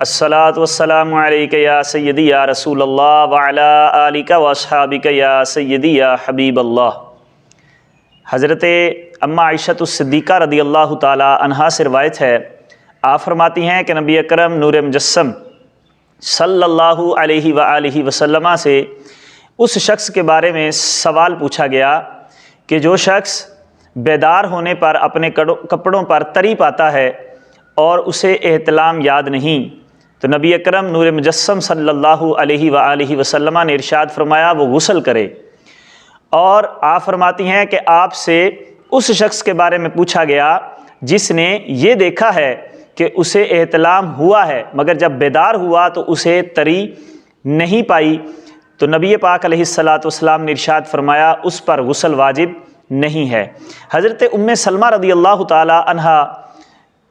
الصلاۃ والسلام علیک یا سیدی یا رسول اللہ وعلی آلک و اصحابک یا سیدی یا حبیب اللہ۔ حضرت اماں عائشہ الصدیقہ رضی اللہ تعالی عنہا سے روایت ہے، آپ فرماتی ہیں کہ نبی اکرم نور مجسم صلی اللہ علیہ وآلہ وسلم سے اس شخص کے بارے میں سوال پوچھا گیا کہ جو شخص بیدار ہونے پر اپنے کپڑوں پر تری پاتا ہے اور اسے احتلام یاد نہیں، تو نبی اکرم نور مجسم صلی اللہ علیہ وآلہ وسلم نے ارشاد فرمایا وہ غسل کرے۔ اور آپ فرماتی ہیں کہ آپ سے اس شخص کے بارے میں پوچھا گیا جس نے یہ دیکھا ہے کہ اسے احتلام ہوا ہے مگر جب بیدار ہوا تو اسے تری نہیں پائی، تو نبی پاک علیہ الصلاۃ والسلام نے ارشاد فرمایا اس پر غسل واجب نہیں ہے۔ حضرت ام سلمہ رضی اللہ تعالی عنہا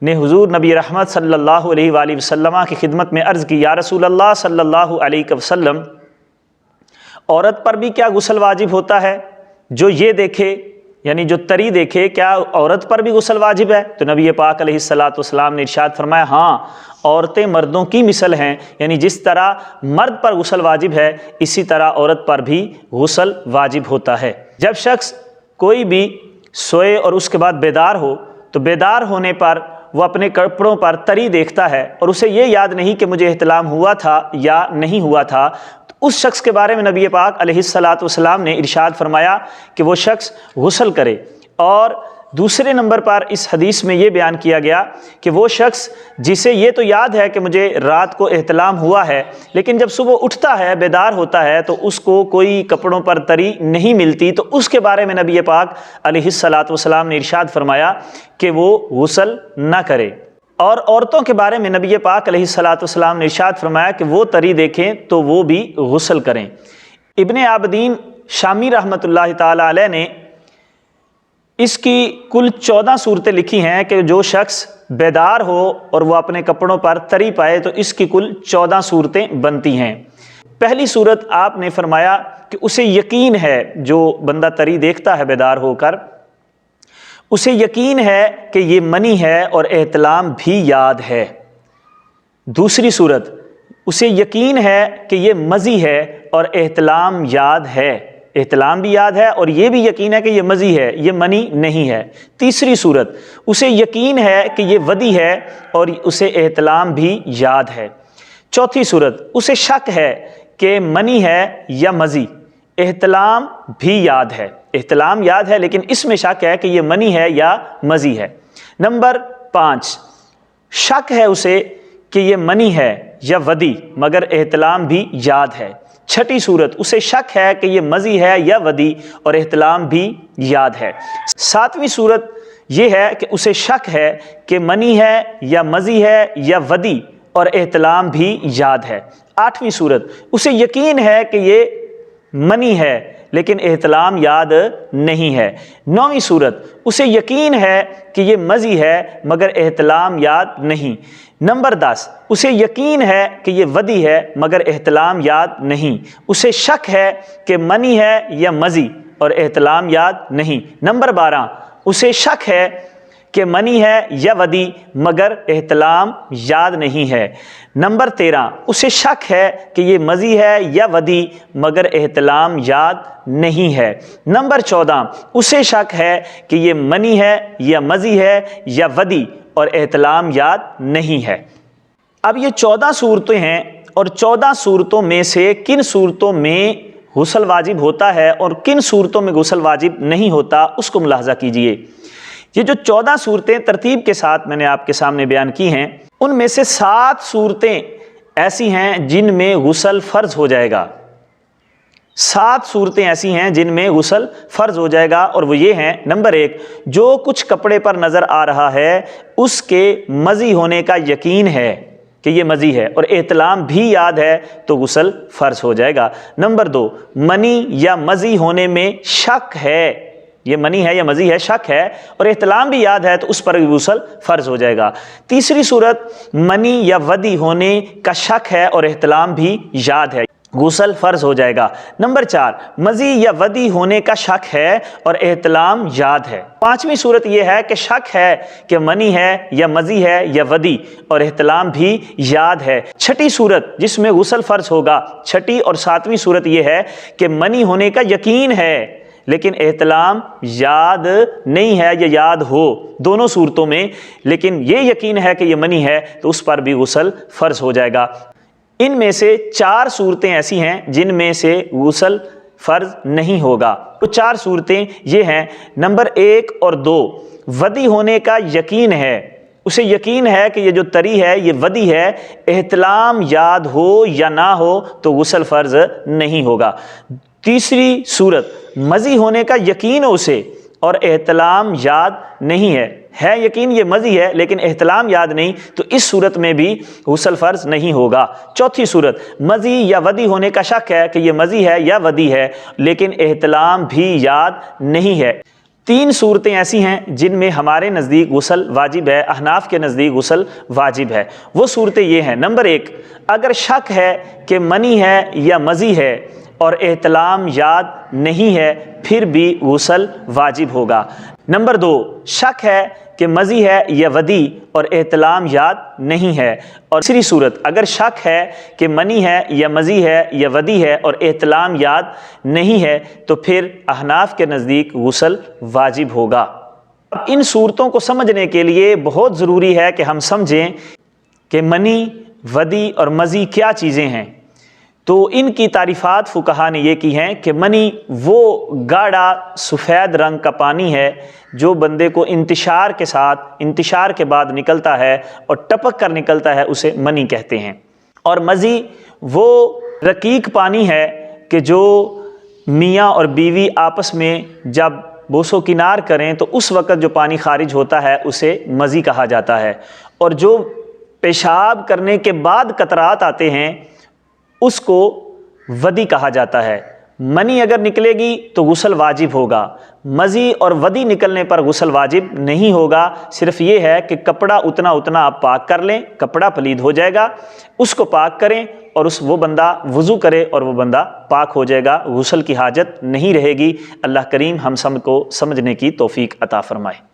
نے حضور نبی رحمت صلی اللہ علیہ وآلہ وسلم کی خدمت میں عرض کی، یا رسول اللہ صلی اللہ علیہ وسلم، عورت پر بھی کیا غسل واجب ہوتا ہے؟ جو یہ دیکھے یعنی جو تری دیکھے، کیا عورت پر بھی غسل واجب ہے؟ تو نبی پاک علیہ الصلاۃ والسلام نے ارشاد فرمایا ہاں، عورتیں مردوں کی مثل ہیں، یعنی جس طرح مرد پر غسل واجب ہے اسی طرح عورت پر بھی غسل واجب ہوتا ہے۔ جب شخص کوئی بھی سوئے اور اس کے بعد بیدار ہو تو بیدار ہونے پر وہ اپنے کپڑوں پر تری دیکھتا ہے اور اسے یہ یاد نہیں کہ مجھے احتلام ہوا تھا یا نہیں ہوا تھا، تو اس شخص کے بارے میں نبی پاک علیہ الصلاۃ والسلام نے ارشاد فرمایا کہ وہ شخص غسل کرے۔ اور دوسرے نمبر پر اس حدیث میں یہ بیان کیا گیا کہ وہ شخص جسے یہ تو یاد ہے کہ مجھے رات کو احتلام ہوا ہے لیکن جب صبح اٹھتا ہے بیدار ہوتا ہے تو اس کو کوئی کپڑوں پر تری نہیں ملتی، تو اس کے بارے میں نبی پاک علیہ الصلاۃ والسلام نے ارشاد فرمایا کہ وہ غسل نہ کرے۔ اور عورتوں کے بارے میں نبی پاک علیہ الصلاۃ والسلام نے ارشاد فرمایا کہ وہ تری دیکھیں تو وہ بھی غسل کریں۔ ابن عابدین شامی رحمۃ اللہ تعالی علیہ نے اس کی کل 14 صورتیں لکھی ہیں کہ جو شخص بیدار ہو اور وہ اپنے کپڑوں پر تری پائے تو اس کی کل 14 صورتیں بنتی ہیں۔ پہلی صورت آپ نے فرمایا کہ اسے یقین ہے، جو بندہ تری دیکھتا ہے بیدار ہو کر اسے یقین ہے کہ یہ منی ہے اور احتلام بھی یاد ہے۔ دوسری صورت، اسے یقین ہے کہ یہ مزی ہے اور احتلام یاد ہے، احتلام بھی یاد ہے اور یہ بھی یقین ہے کہ یہ مزی ہے، یہ منی نہیں ہے۔ تیسری صورت، اسے یقین ہے کہ یہ ودی ہے اور اسے احتلام بھی یاد ہے۔ چوتھی صورت، اسے شک ہے کہ منی ہے یا مزی، احتلام بھی یاد ہے، احتلام یاد ہے لیکن اس میں شک ہے کہ یہ منی ہے یا مزی ہے۔ نمبر 5، شک ہے اسے کہ یہ منی ہے یا ودی مگر احتلام بھی یاد ہے۔ چھٹی صورت، اسے شک ہے کہ یہ مزی ہے یا ودی اور احتلام بھی یاد ہے۔ ساتویں صورت یہ ہے کہ اسے شک ہے کہ منی ہے یا مزی ہے یا ودی اور احتلام بھی یاد ہے۔ آٹھویں صورت، اسے یقین ہے کہ یہ منی ہے لیکن احتلام یاد نہیں ہے۔ نویں صورت، اسے یقین ہے کہ یہ مزی ہے مگر احتلام یاد نہیں۔ نمبر 10، اسے یقین ہے کہ یہ ودی ہے مگر احتلام یاد نہیں، اسے شک ہے کہ منی ہے یا مزی اور احتلام یاد نہیں۔ نمبر 12، اسے شک ہے کہ منی ہے یا ودی مگر احتلام یاد نہیں ہے۔ نمبر 13، اسے شک ہے کہ یہ مزی ہے یا ودی مگر احتلام یاد نہیں ہے۔ نمبر 14، اسے شک ہے کہ یہ منی ہے یا مزی ہے یا ودی اور احتلام یاد نہیں ہے۔ اب یہ 14 صورتیں ہیں اور 14 صورتوں میں سے کن صورتوں میں غسل واجب ہوتا ہے اور کن صورتوں میں غسل واجب نہیں ہوتا اس کو ملاحظہ کیجئے۔ یہ جو 14 صورتیں ترتیب کے ساتھ میں نے آپ کے سامنے بیان کی ہیں، ان میں سے 7 صورتیں ایسی ہیں جن میں غسل فرض ہو جائے گا۔ 7 صورتیں ایسی ہیں جن میں غسل فرض ہو جائے گا اور وہ یہ ہیں، نمبر 1، جو کچھ کپڑے پر نظر آ رہا ہے اس کے مزی ہونے کا یقین ہے کہ یہ مزی ہے اور احتلام بھی یاد ہے تو غسل فرض ہو جائے گا۔ نمبر 2، منی یا مزی ہونے میں شک ہے، یہ منی ہے یا مزی ہے، شک ہے اور احتلام بھی یاد ہے تو اس پر غسل فرض ہو جائے گا۔ تیسری صورت، منی یا ودی ہونے کا شک ہے اور احتلام بھی یاد ہے، غسل فرض ہو جائے گا۔ نمبر 4، مزی یا ودی ہونے کا شک ہے اور احتلام یاد ہے۔ 5ویں صورت یہ ہے کہ شک ہے کہ منی ہے یا مزی ہے یا ودی، اور احتلام بھی یاد ہے۔ 6ٹھی صورت جس میں غسل فرض ہوگا، 6ٹھی اور 7ویں صورت یہ ہے کہ منی ہونے کا یقین ہے لیکن احتلام یاد نہیں ہے یا یاد ہو، دونوں صورتوں میں لیکن یہ یقین ہے کہ یہ منی ہے تو اس پر بھی غسل فرض ہو جائے گا۔ ان میں سے 4 صورتیں ایسی ہیں جن میں سے غسل فرض نہیں ہوگا۔ تو 4 صورتیں یہ ہیں۔ نمبر 1 اور 2، ودی ہونے کا یقین ہے، اسے یقین ہے کہ یہ جو تری ہے یہ ودی ہے، احتلام یاد ہو یا نہ ہو تو غسل فرض نہیں ہوگا۔ تیسری صورت، مزی ہونے کا یقین ہے اسے اور احتلام یاد نہیں ہے یقین یہ مزی ہے لیکن احتلام یاد نہیں، تو اس صورت میں بھی غسل فرض نہیں ہوگا۔ 4تھی صورت، مزی یا ودی ہونے کا شک ہے کہ یہ مزی ہے یا ودی ہے لیکن احتلام بھی یاد نہیں ہے۔ 3 صورتیں ایسی ہیں جن میں ہمارے نزدیک غسل واجب ہے، احناف کے نزدیک غسل واجب ہے۔ وہ صورتیں یہ ہیں۔ نمبر 1، اگر شک ہے کہ منی ہے یا مزی ہے اور احتلام یاد نہیں ہے پھر بھی غسل واجب ہوگا۔ نمبر 2، شک ہے کہ مزی ہے یا ودی اور احتلام یاد نہیں ہے۔ اور تیسری صورت، اگر شک ہے کہ منی ہے یا مزی ہے یا ودی ہے اور احتلام یاد نہیں ہے تو پھر احناف کے نزدیک غسل واجب ہوگا۔ اب ان صورتوں کو سمجھنے کے لیے بہت ضروری ہے کہ ہم سمجھیں کہ منی، ودی اور مزی کیا چیزیں ہیں۔ تو ان کی تعریفات فقہا نے یہ کی ہیں کہ منی وہ گاڑھا سفید رنگ کا پانی ہے جو بندے کو انتشار کے بعد نکلتا ہے اور ٹپک کر نکلتا ہے، اسے منی کہتے ہیں۔ اور مزی وہ رقیق پانی ہے کہ جو میاں اور بیوی آپس میں جب بوس و کنار کریں تو اس وقت جو پانی خارج ہوتا ہے اسے مزی کہا جاتا ہے۔ اور جو پیشاب کرنے کے بعد قطرات آتے ہیں اس کو ودی کہا جاتا ہے۔ منی اگر نکلے گی تو غسل واجب ہوگا، مزی اور ودی نکلنے پر غسل واجب نہیں ہوگا۔ صرف یہ ہے کہ کپڑا اتنا آپ پاک کر لیں، کپڑا پلید ہو جائے گا، اس کو پاک کریں اور وہ بندہ وضو کرے اور وہ بندہ پاک ہو جائے گا، غسل کی حاجت نہیں رہے گی۔ اللہ کریم ہم سب کو سمجھنے کی توفیق عطا فرمائے۔